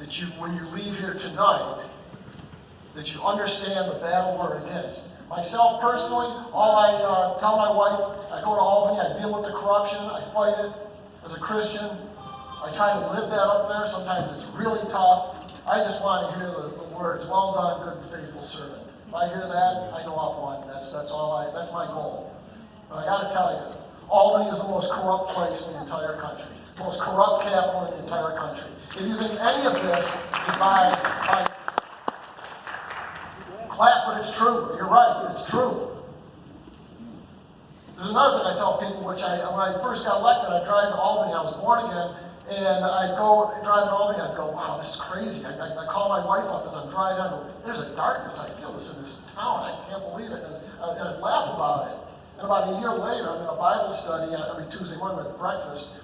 that you, when you leave here tonight, that you understand the battle we're against. Myself personally, all I tell my wife, I go to Albany, I deal with the corruption, I fight it as a Christian. I try to live that up there. Sometimes it's really tough. I just want to hear the words, well done, good and faithful servant. If I hear that, I know I've won. That's my goal. But I got to tell you, Albany is the most corrupt place in the entire country. The most corrupt capital in the entire country. If you think any of this is by clap, but it's true. You're right, it's true. There's another thing I tell people, which when I first got elected, I'd drive to Albany, I was born again, and I'd go drive to Albany, I'd go, wow, this is crazy. I call my wife up as I'm driving, I go, there's a darkness, I feel this in this town, I can't believe it, and I'd laugh about it. And about a year later, I'm in a Bible study every Tuesday morning at breakfast,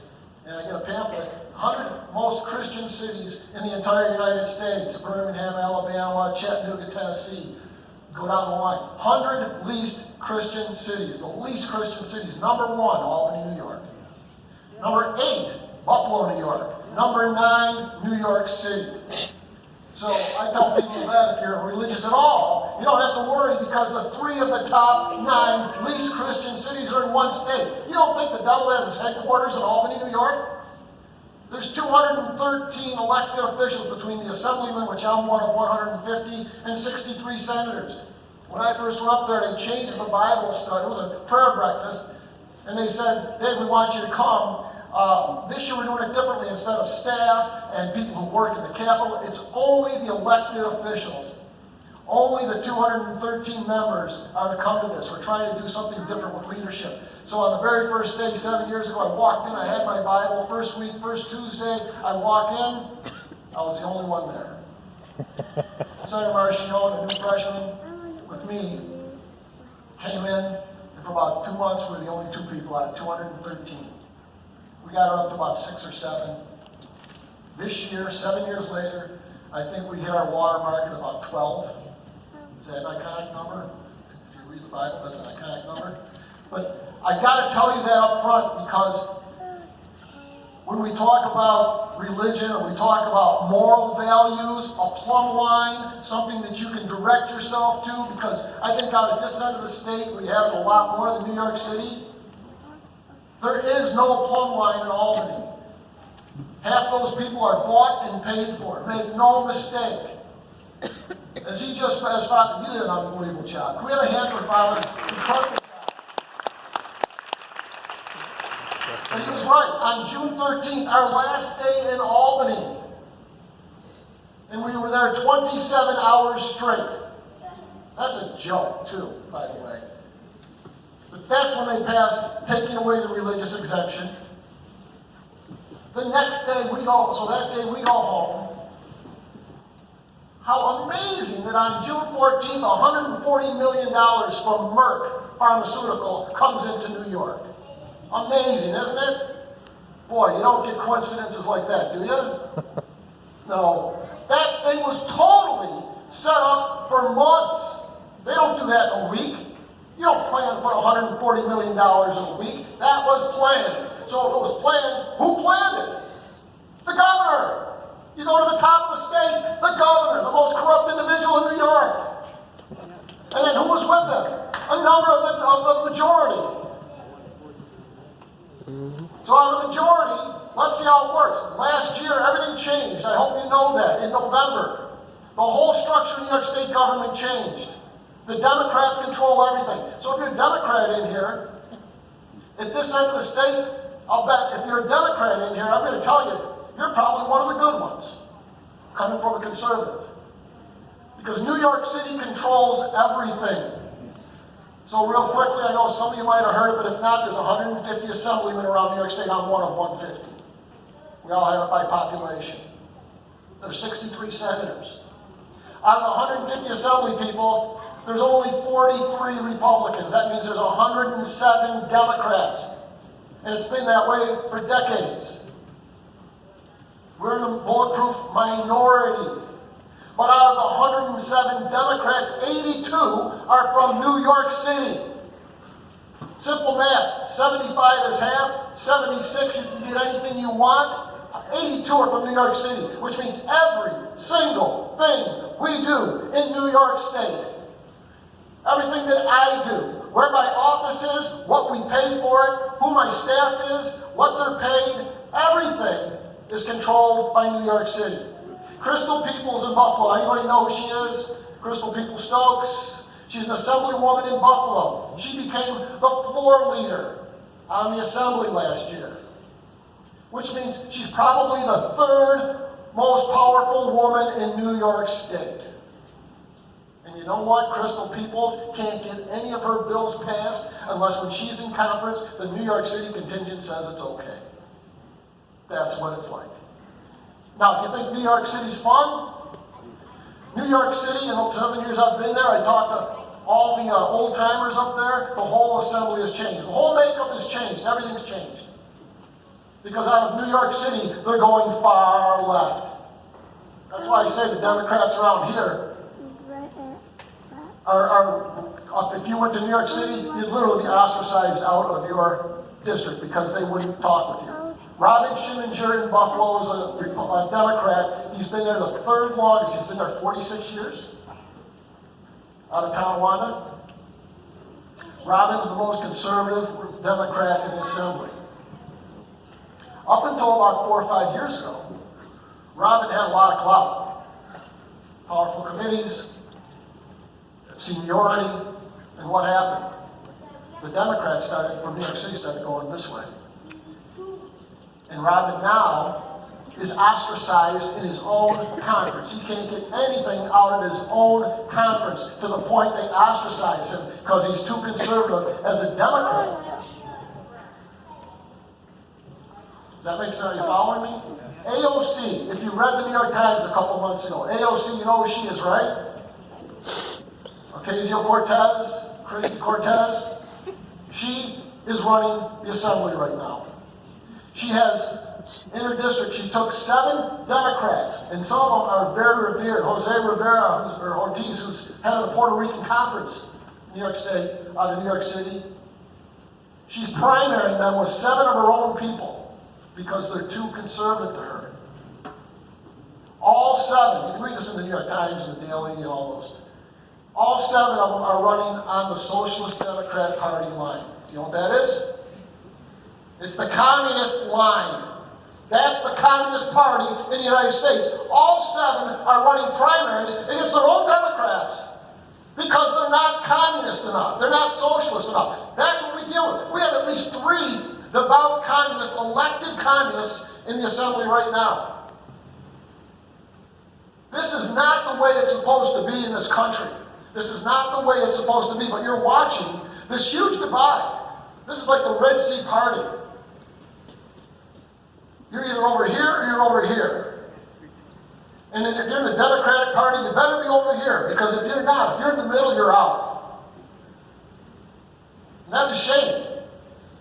and I get a pamphlet, 100 most Christian cities in the entire United States, Birmingham, Alabama, Chattanooga, Tennessee, go down the line. 100 least Christian cities, the least Christian cities. Number 1, Albany, New York. Number 8, Buffalo, New York. Number 9, New York City. So I tell people that if you're religious at all, you don't have to worry because the 3 of the top 9 least Christian cities are in one state. You don't think the devil has his headquarters in Albany, New York? There's 213 elected officials between the Assemblyman, which I'm one of 150, and 63 senators. When I first went up there, they changed the Bible study. It was a prayer breakfast, and they said, Dave, we want you to come. This year we're doing it differently. Instead of staff and people who work in the Capitol, it's only the elected officials. Only the 213 members are to come to this. We're trying to do something different with leadership. So on the very first day, 7 years ago, I walked in, I had my Bible. First week, first Tuesday, I walk in, I was the only one there. Senator Marcione, a new freshman, with me, came in, and for about 2 months, we were the only 2 people out of 213. We got it up to about 6 or 7. This year, 7 years later, I think we hit our watermark at about 12. Is that an iconic number? If you read the Bible, that's an iconic number. But I got to tell you that up front because when we talk about religion or we talk about moral values, a plumb line, something that you can direct yourself to, because I think out at this end of the state we have a lot more than New York City. There is no plumb line in Albany. Half those people are bought and paid for. Make no mistake. As he just as Father, you did an unbelievable job. Can we have a hand for Father? Incredible job. And he was right. On June 13th, our last day in Albany, and we were there 27 hours straight. That's a joke, too, by the way. But that's when they passed taking away the religious exemption. The next day we go, so that day we go home. How amazing that on June 14th, $140 million from Merck Pharmaceutical comes into New York. Amazing, isn't it? Boy, you don't get coincidences like that, do you? No. That thing was totally set up for months. They don't do that in a week. You don't plan to put $140 million in a week. That was planned. So if it was planned, who planned it? The governor. You go to the top of the state, the governor, the most corrupt individual in New York. And then who was with them? A number of the majority. So out of the majority, let's see how it works. Last year, everything changed. I hope you know that. In November, the whole structure of New York State government changed. The Democrats control everything. So if you're a Democrat in here, at this end of the state, I'll bet if you're a Democrat in here, I'm going to tell you, you're probably one of the good ones, coming from a conservative. Because New York City controls everything. So real quickly, I know some of you might have heard it, but if not, there's 150 assemblymen around New York State. I'm one of 150. We all have it by population. There's 63 senators. Out of the 150 assembly people, there's only 43 Republicans. That means there's 107 Democrats. And it's been that way for decades. We're in the bulletproof minority. But out of the 107 Democrats, 82 are from New York City. Simple math. 75 is half. 76, you can get anything you want. 82 are from New York City, which means every single thing we do in New York State, everything that I do, where my office is, what we pay for it, who my staff is, what they're paid, everything is controlled by New York City. Crystal Peoples in Buffalo, anybody know who she is? Crystal Peoples Stokes. She's an assemblywoman in Buffalo. She became the floor leader on the assembly last year, which means she's probably the third most powerful woman in New York State. And you know what? Crystal Peoples can't get any of her bills passed unless when she's in conference, the New York City contingent says it's okay. That's what it's like. Now, if you think New York City's fun, New York City, in the 7 years I've been there, I talked to all the old timers up there, the whole assembly has changed. The whole makeup has changed, everything's changed. Because out of New York City, they're going far left. That's why I say the Democrats around here if you went to New York City, you'd literally be ostracized out of your district because they wouldn't talk with you. Robin Schimminger in Buffalo is a Democrat. He's been there the third longest. He's been there 46 years. Out of Tonawanda. Robin's the most conservative Democrat in the Assembly. Up until about 4 or 5 years ago, Robin had a lot of clout. Powerful committees, seniority, and what happened? The Democrats from New York City started going this way. And Robin now is ostracized in his own conference. He can't get anything out of his own conference to the point they ostracize him because he's too conservative as a Democrat. Does that make sense? Are you following me? AOC, if you read the New York Times a couple months ago, AOC, you know who she is, right? Ocasio-Cortez, Crazy Cortez. She is running the assembly right now. She has, in her district, she took 7 Democrats, and some of them are very revered. Jose Rivera, or Ortiz, who's head of the Puerto Rican Conference, New York State, out of New York City. She's primarying them with 7 of her own people because they're too conservative to her. All 7, you can read this in the New York Times and the Daily and all those. All 7 of them are running on the Socialist Democrat Party line. Do you know what that is? It's the communist line. That's the Communist Party in the United States. All 7 are running primaries against their own Democrats because they're not communist enough. They're not socialist enough. That's what we deal with. We have at least 3 devout communists, elected communists in the assembly right now. This is not the way it's supposed to be in this country. This is not the way it's supposed to be, but you're watching this huge divide. This is like the Red Sea Party. You're either over here or you're over here. And then if you're in the Democratic Party, you better be over here, because if you're not, if you're in the middle, you're out. And that's a shame,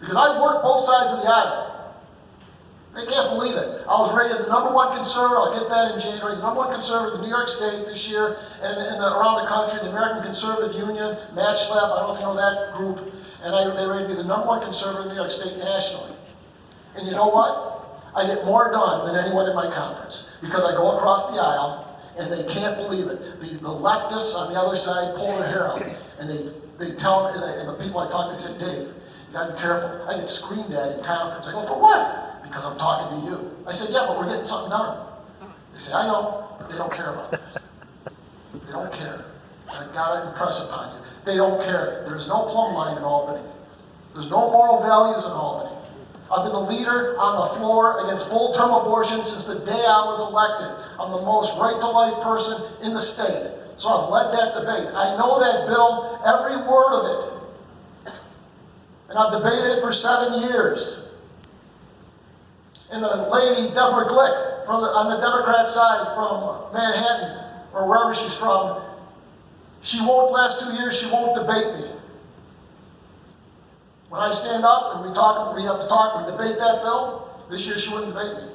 because I worked both sides of the aisle. They can't believe it. I was rated the #1 conservative, I'll get that in January, the #1 conservative in New York State this year, and around the country, the American Conservative Union, Match Lab, I don't know if you know that group, and they rated me the #1 conservative in New York State nationally. And you know what? I get more done than anyone in my conference, because I go across the aisle, and they can't believe it. The leftists on the other side pull their hair out, and they tell me, and the people I talk to, they say, Dave, you gotta be careful. I get screamed at in conference. I go, for what? Because I'm talking to you. I said, yeah, but we're getting something done. They say, I know, but they don't care about it. They don't care. And I gotta impress upon you. They don't care. There's no plumb line in Albany. There's no moral values in Albany. I've been the leader on the floor against full-term abortion since the day I was elected. I'm the most right-to-life person in the state. So I've led that debate. I know that bill, every word of it. And I've debated it for 7 years. And the lady, Deborah Glick, on the Democrat side from Manhattan, or wherever she's from, she won't, last 2 years, she won't debate me. When I stand up and we have to talk, we debate that bill, this year she wouldn't debate me.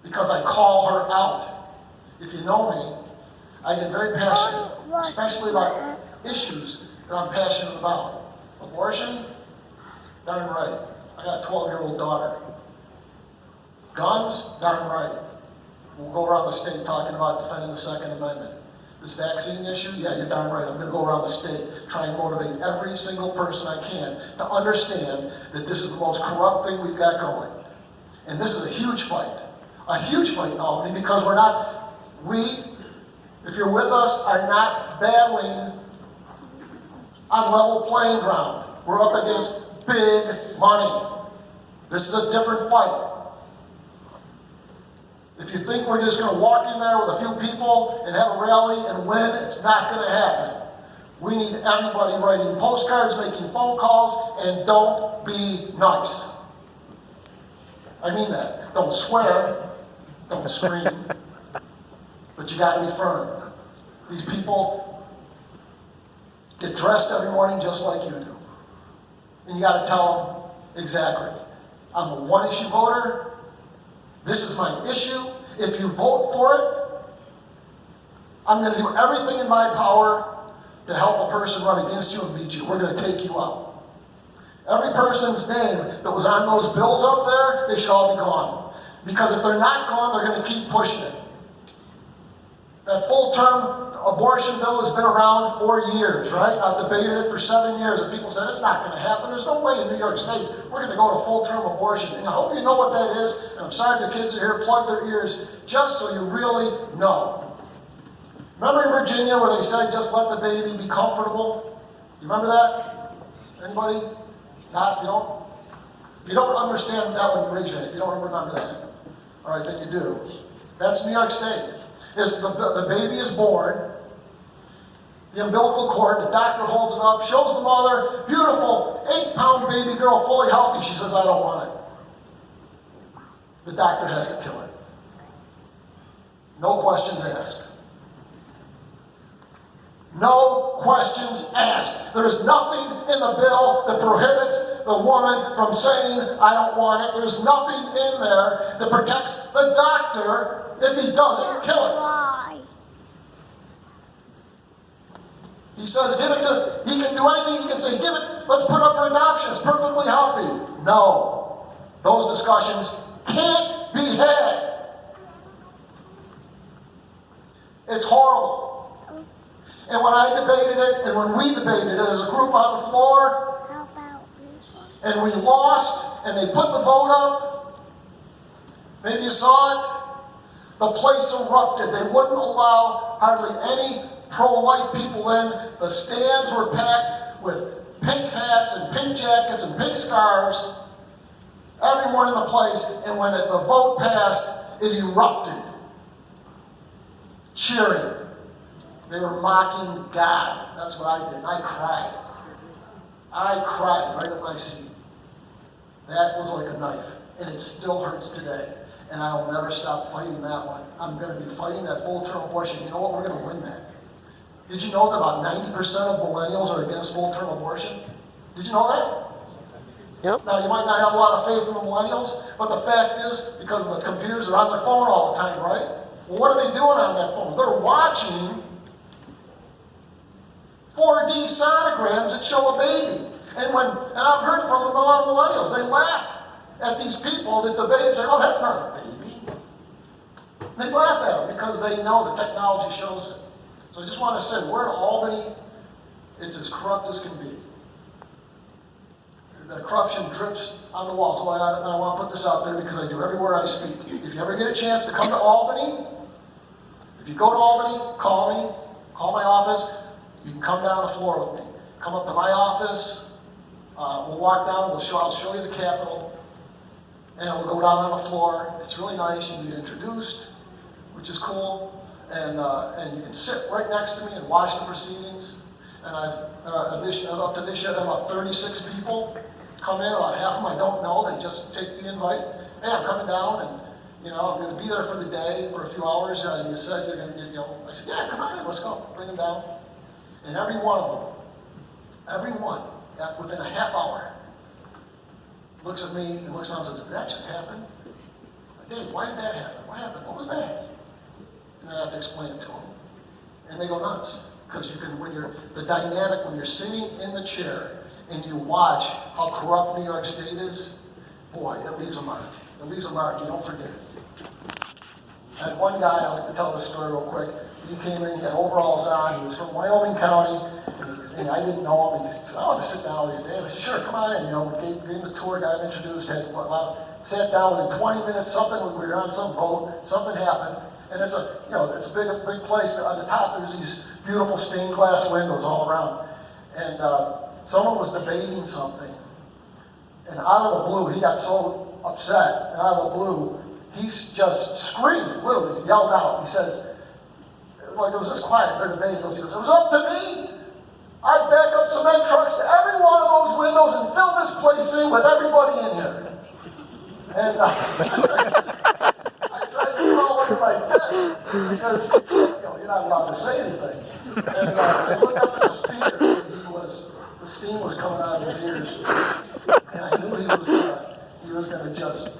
Because I call her out. If you know me, I get very passionate, especially about issues that I'm passionate about. Abortion, darn right. I got a 12-year-old daughter. Guns, darn right. We'll go around the state talking about defending the Second Amendment. This vaccine issue, yeah, you're darn right. I'm going to go around the state, try and motivate every single person I can to understand that this is the most corrupt thing we've got going. And this is a huge fight in Albany, because if you're with us, are not battling on level playing ground. We're up against big money. This is a different fight. If you think we're just going to walk in there with a few people and have a rally and win, it's not going to happen. We need everybody writing postcards, making phone calls, and don't be nice. I mean that. Don't swear, don't scream, but you got to be firm. These people get dressed every morning just like you do. And you got to tell them exactly. I'm a one-issue voter. This is my issue. If you vote for it, I'm going to do everything in my power to help a person run against you and beat you. We're going to take you out. Every person's name that was on those bills up there, they should all be gone. Because if they're not gone, they're going to keep pushing it. That full-term abortion bill has been around for years, right? I've debated it for 7 years, and people said, it's not going to happen. There's no way in New York State we're going to go to full-term abortion. And I hope you know what that is, and I'm sorry if your kids are here, plug their ears, just so you really know. Remember in Virginia where they said, just let the baby be comfortable? You remember that? Anybody? Not? You don't? If you don't understand that one, raise your hand. If you don't remember that. All right, then you do. That's New York State. The baby is born, the umbilical cord, the doctor holds it up, shows the mother, beautiful, 8-pound baby girl, fully healthy. She says, I don't want it. The doctor has to kill it. No questions asked. No questions asked. There is nothing in the bill that prohibits the woman from saying, I don't want it. There's nothing in there that protects the doctor if he doesn't kill it. He says, he can do anything. He can say, give it, let's put up for adoption. It's perfectly healthy. No. Those discussions can't be had. It's horrible. And when I debated it, and when we debated it as a group on the floor, and we lost, and they put the vote up, maybe you saw it, the place erupted. They wouldn't allow hardly any pro-life people in. The stands were packed with pink hats and pink jackets and pink scarves. Everyone in the place, and when the vote passed, it erupted. Cheering. They were mocking God. That's what I did. I cried. I cried right at my seat. That was like a knife, and it still hurts today. And I will never stop fighting that one. I'm going to be fighting that full-term abortion. You know what? We're going to win that. Did you know that about 90% of millennials are against full-term abortion? Did you know that? Yep. Now, you might not have a lot of faith in the millennials, but the fact is, because the computers are on their phone all the time, right? Well, what are they doing on that phone? They're watching 4D sonograms that show a baby. And I've heard from a lot of millennials, they laugh at these people that debate and say, oh, that's not a baby. They laugh at them because they know the technology shows it. So I just want to say, we're in Albany, it's as corrupt as can be. The corruption drips on the walls. So I want to put this out there because I do everywhere I speak. If you ever get a chance to come to Albany, if you go to Albany, call me, call my office. You can come down the floor with me. Come up to my office. We'll walk down. I'll show you the Capitol, and we'll go down on the floor. It's really nice. You can get introduced, which is cool, and you can sit right next to me and watch the proceedings. And up to this year, I've had about 36 people come in. About half of them I don't know. They just take the invite. Hey, I'm coming down, and I'm going to be there for the day for a few hours. And you said you're going to, I said, yeah, come on in. Let's go. Bring them down. And every one of them, within a half hour, looks at me and looks around and says, did that just happen? Dave, why did that happen? What happened? What was that? And then I have to explain it to them. And they go nuts. Because when you're sitting in the chair and you watch how corrupt New York State is, boy, it leaves a mark. It leaves a mark. You don't forget it. And one guy, I like to tell this story real quick. He came in, he had overalls on, he was from Wyoming County, and I didn't know him. He said, I want to sit down with you, Dave. I said, sure, come on in. You know, gave him the tour, got him introduced, sat down within 20 minutes, we were on some boat, something happened. And it's a, you know, it's a big place. On the top, there's these beautiful stained glass windows all around. And someone was debating something. And out of the blue, he got so upset, and out of the blue, he just screamed, literally, yelled out. He says, like it was just quiet, they're debating. He goes, it was up to me. I'd back up cement trucks to every one of those windows and fill this place in with everybody in here. And I tried to crawl under my desk because, you know, you're not allowed to say anything. And I looked up at the speaker, and the steam was coming out of his ears. And I knew he was gonna just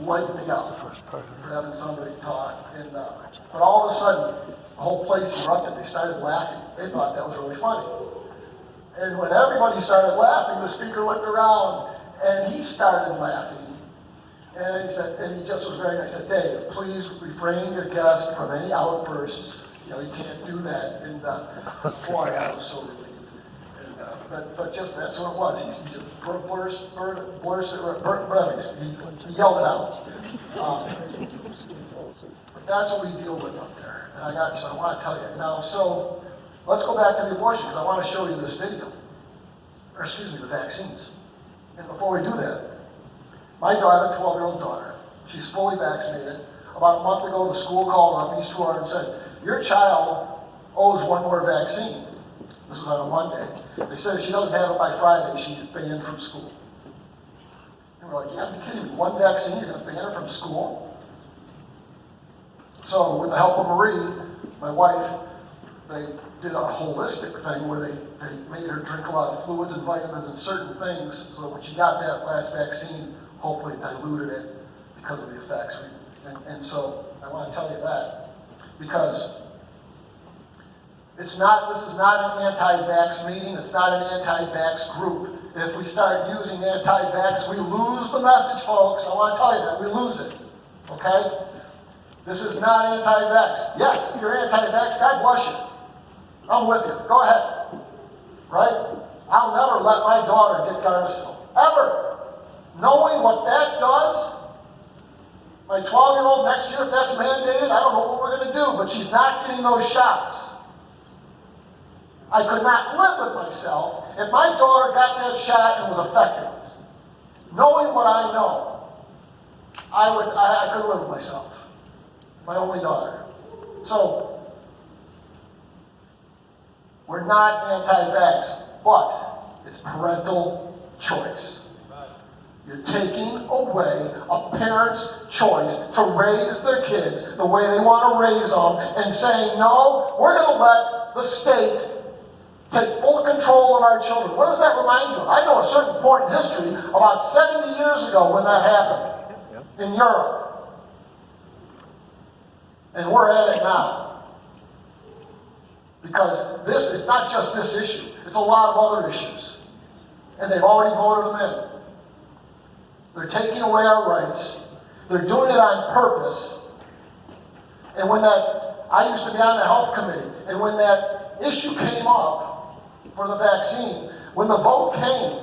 light me up for having somebody talk. And but all of a sudden, the whole place erupted. They started laughing. They thought that was really funny. And when everybody started laughing, the speaker looked around and he started laughing. And he said, and he just was very nice. I said, Dave, please refrain your guest from any outbursts. You know, you can't do that. And boy, I was so relieved. But just that's what it was. He just he yelled it out. But that's what we deal with up there. And I want to tell you now. So let's go back to the abortion because I want to show you this video, or excuse me, the vaccines. And before we do that, I have a 12-year-old daughter. She's fully vaccinated. About a month ago, the school called up East Florida and said, "Your child owes one more vaccine." This was on a Monday. They said if she doesn't have it by Friday, she's banned from school. And we're like, you gotta be kidding me. One vaccine, you're gonna ban her from school? So with the help of Marie, my wife, they did a holistic thing where they made her drink a lot of fluids and vitamins and certain things, so when she got that last vaccine, hopefully it diluted it because of the effects. And so I want to tell you that because this is not an anti-vax meeting. It's not an anti-vax group. If we start using anti-vax, we lose the message, folks. I want to tell you that. We lose it. Okay? This is not anti-vax. Yes, if you're anti-vax, God bless you. I'm with you. Go ahead. Right? I'll never let my daughter get Gardasil. Ever. Knowing what that does, my 12-year-old next year, if that's mandated, I don't know what we're going to do, but she's not getting those shots. I could not live with myself if my daughter got that shot and was affected. Knowing what I know, I couldn't live with myself. My only daughter. So, we're not anti-vax, but it's parental choice. You're taking away a parent's choice to raise their kids the way they want to raise them and saying, no, we're going to let the state take full control of our children. What does that remind you of? I know a certain point in history, about 70 years ago when that happened in Europe. And we're at it now. Because this is not just this issue, it's a lot of other issues. And they've already voted them in. They're taking away our rights. They're doing it on purpose. And when I used to be on the health committee, and when that issue came up, for the vaccine, when the vote came,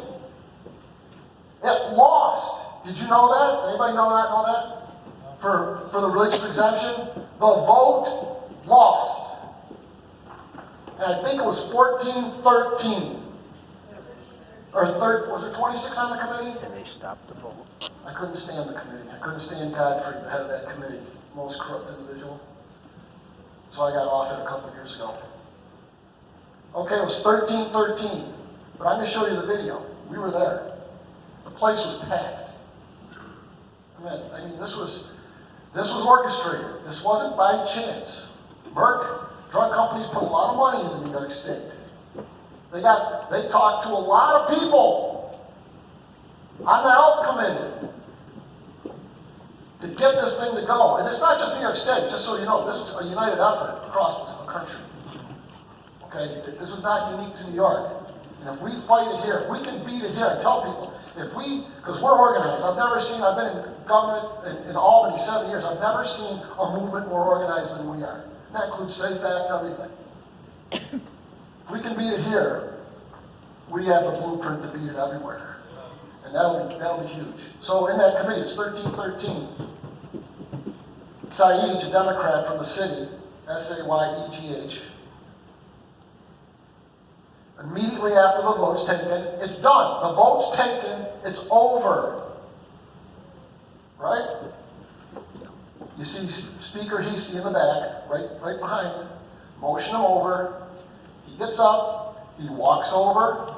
it lost. Did you know that? Anybody know that? For the religious exemption? The vote lost. And I think it was 14-13. Or was it 26 on the committee? And they stopped the vote. I couldn't stand the committee. I couldn't stand Godfrey, the head of that committee. Most corrupt individual. So I got off it a couple years ago. Okay, it was 13-13, but I'm going to show you the video. We were there. The place was packed. I mean, this was orchestrated. This wasn't by chance. Merck, drug companies put a lot of money into New York State. They talked to a lot of people on the health committee to get this thing to go. And it's not just New York State, just so you know, this is a united effort across the country. Okay, this is not unique to New York. And if we fight it here, if we can beat it here, I tell people, If we, because we're organized, I've been in government in Albany 7 years, I've never seen a movement more organized than we are. That includes Safe Act and everything. If we can beat it here, we have the blueprint to beat it everywhere. And that'll be huge. So in that committee, it's 1313. Saeed, a Democrat from the city, S-A-Y-E-G-H. Immediately after the vote's taken, it's done. The vote's taken, it's over. Right? You see Speaker Heastie in the back, right behind him. Motion him over. He gets up, he walks over.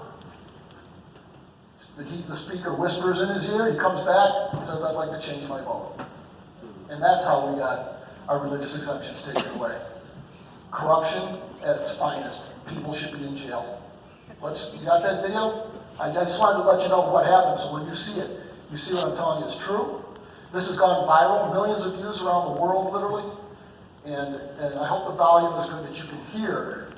The speaker whispers in his ear, he comes back and says, I'd like to change my vote. And that's how we got our religious exemptions taken away. Corruption at its finest. People should be in jail. You got that video? I just wanted to let you know what happened, so when you see it, you see what I'm telling you is true. This has gone viral, millions of views around the world, literally. And I hope the volume is good that you can hear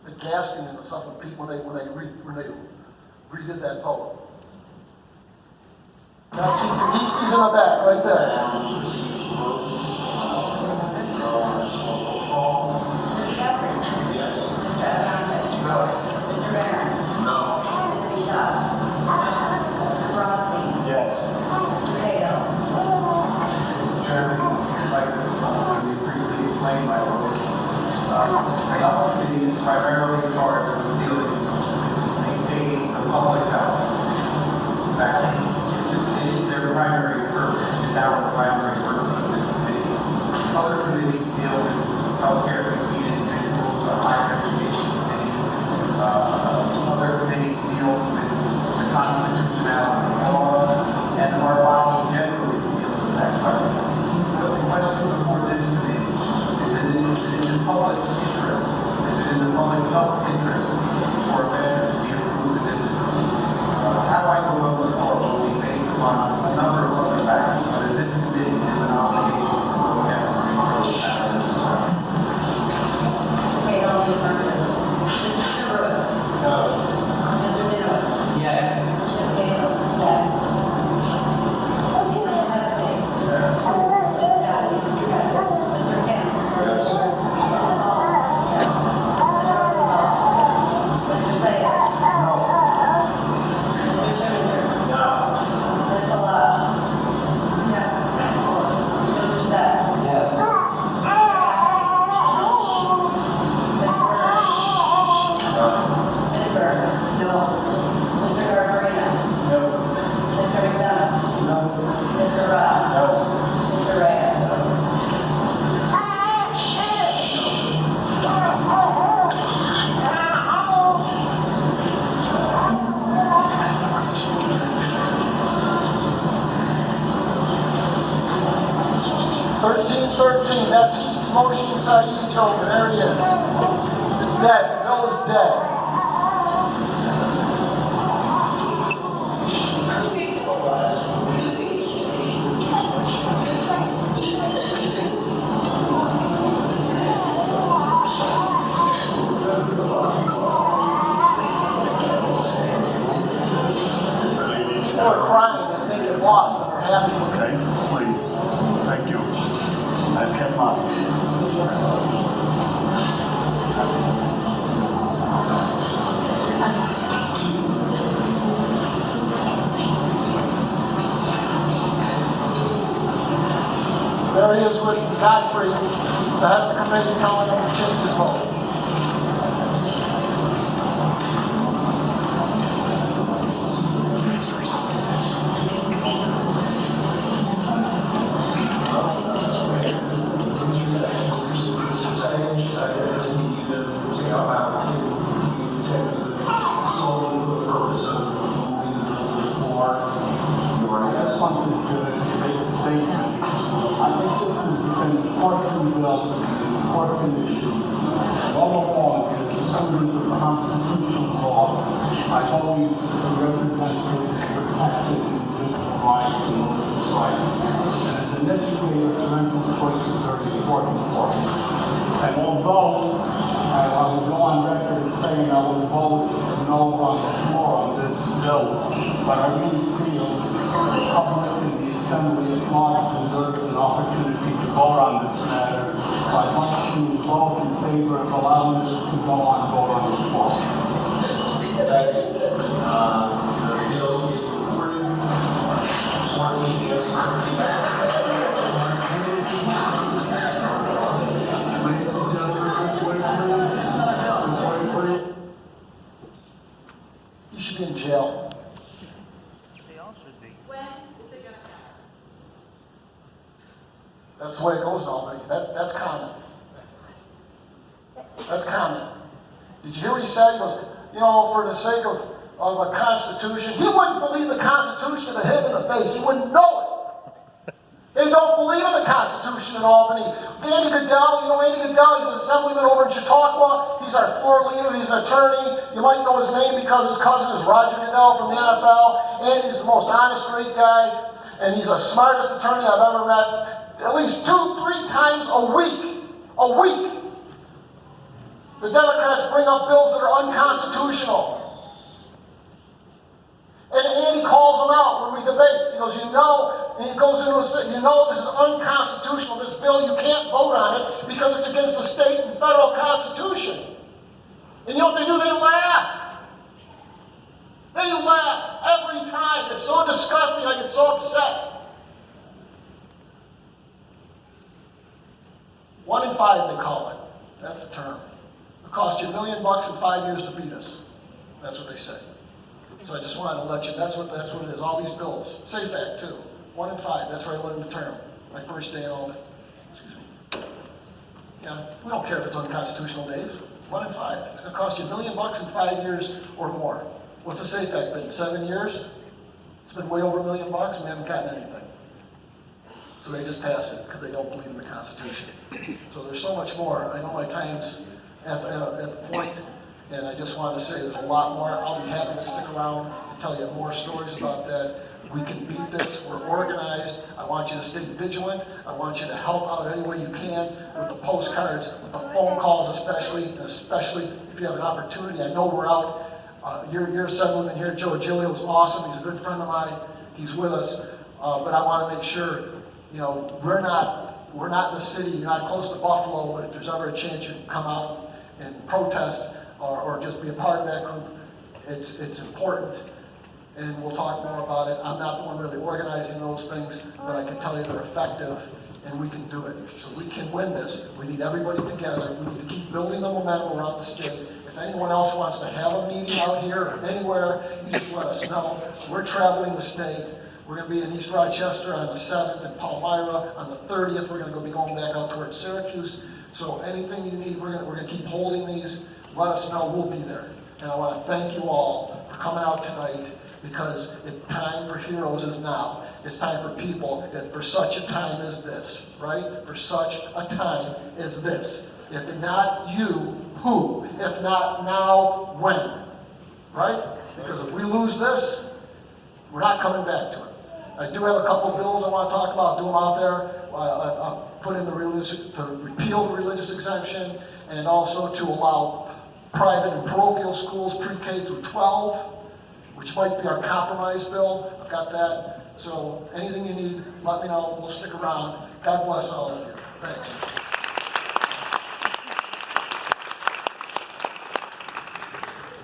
the gasping and the stuff of people when they redid that vote. That's he's in the back, right there. Primarily charged with dealing with maintaining the public health. Vaccines, it is their primary purpose, it is our primary purpose of this committee. Other committees deal with healthcare for key individuals, higher education committee. Other committees deal with the constitutionality of law, and our body generally deals with that question. So the question before this committee is it in the public's interest? In the public health interest for a measure to be approved in this how I go over the floor will be based upon a number of other factors, but in this committee is an obligation to look at some of those factors. Okay, I'll be affirmative. Mr. Brooks? No. Mr. Dillon? Yes. Ms. Taylor? Yes. Mr. Hennessy? Yes. Ms. Dowdy? Yes. Mr. Kemp? Yes. That's East Motion Saeed over. There he is. It's dead. The bill is dead. People are crying. They think it lost, but they're happy. Okay, please. Thank you. I've kept mine. There he is with Godfrey, the head of the committee, telling him to change his vote. I've always represented protected individual rights and religious rights. And as an educator, parental choice is very important for me. And although I I will go on record as saying I will vote no on the floor on this bill, but I really feel the public in the Assembly at large deserves an opportunity to vote on this matter. I'd like to vote in favor of allowing this to go on vote on the floor. The bill is recorded. 14 years Ladies and gentlemen, this way, please. You should be in jail. That's the way it goes in Albany. That's common. That's common. Did you hear what he said? He goes, you know, for the sake of a Constitution, he wouldn't believe the Constitution if it hit him in the face. He wouldn't know it. They don't believe in the Constitution in Albany. Andy Goodell, you know Andy Goodell, he's an assemblyman over in Chautauqua. He's our floor leader, he's an attorney. You might know his name because his cousin is Roger Goodell from the NFL. Andy's the most honest, great guy, and he's the smartest attorney I've ever met. At least 2-3 times a week, the Democrats bring up bills that are unconstitutional. And Andy calls them out when we debate. He goes, you know, and he goes into his thing, you know this is unconstitutional, this bill, you can't vote on it because it's against the state and federal constitution. And you know what they do? They laugh. They laugh every time. It's so disgusting, I get so upset. 1 in 5, they call it. That's the term. It cost you $1 million in 5 years to beat us. That's what they say. So I just wanted to let you, that's what it is, all these bills. Safe Act, too. 1 in 5, that's where I learned the term. My first day in Albany. Excuse me. Yeah, we don't care if it's unconstitutional, Dave. 1 in 5. It's going to cost you $1 million in 5 years or more. What's the Safe Act been? 7 years? It's been way over $1 million, and we haven't gotten anything. So they just pass it because they don't believe in the Constitution. So there's so much more. I know my time's at the point, and I just wanted to say there's a lot more. I'll be happy to stick around and tell you more stories about that. We can beat this. We're organized. I want you to stay vigilant. I want you to help out any way you can with the postcards, with the phone calls especially, and especially if you have an opportunity. I know we're out. Your Assemblyman here, Joe Giglio's awesome. He's a good friend of mine. He's with us. But I want to make sure, you know, we're not in the city. You're not close to Buffalo, but if there's ever a chance you can come out and protest or just be a part of that group, it's important. And we'll talk more about it. I'm not the one really organizing those things, but I can tell you they're effective, and we can do it. So we can win this. We need everybody together. We need to keep building the momentum around the state. If anyone else wants to have a meeting out here or anywhere, you just let us know. We're traveling the state. We're going to be in East Rochester on the 7th, and Palmyra on the 30th. We're going to be going back out towards Syracuse. So anything you need, we're going to keep holding these. Let us know. We'll be there. And I want to thank you all for coming out tonight, because the time for heroes is now. It's time for people that for such a time as this, right? For such a time as this. If not you, who? If not now, when? Right? Because if we lose this, we're not coming back to it. I do have a couple bills I want to talk about. Do them out there. I'll put in to repeal the religious exemption, and also to allow private and parochial schools pre-K through 12, which might be our compromise bill. I've got that. So anything you need, let me know. We'll stick around. God bless all of you. Thanks.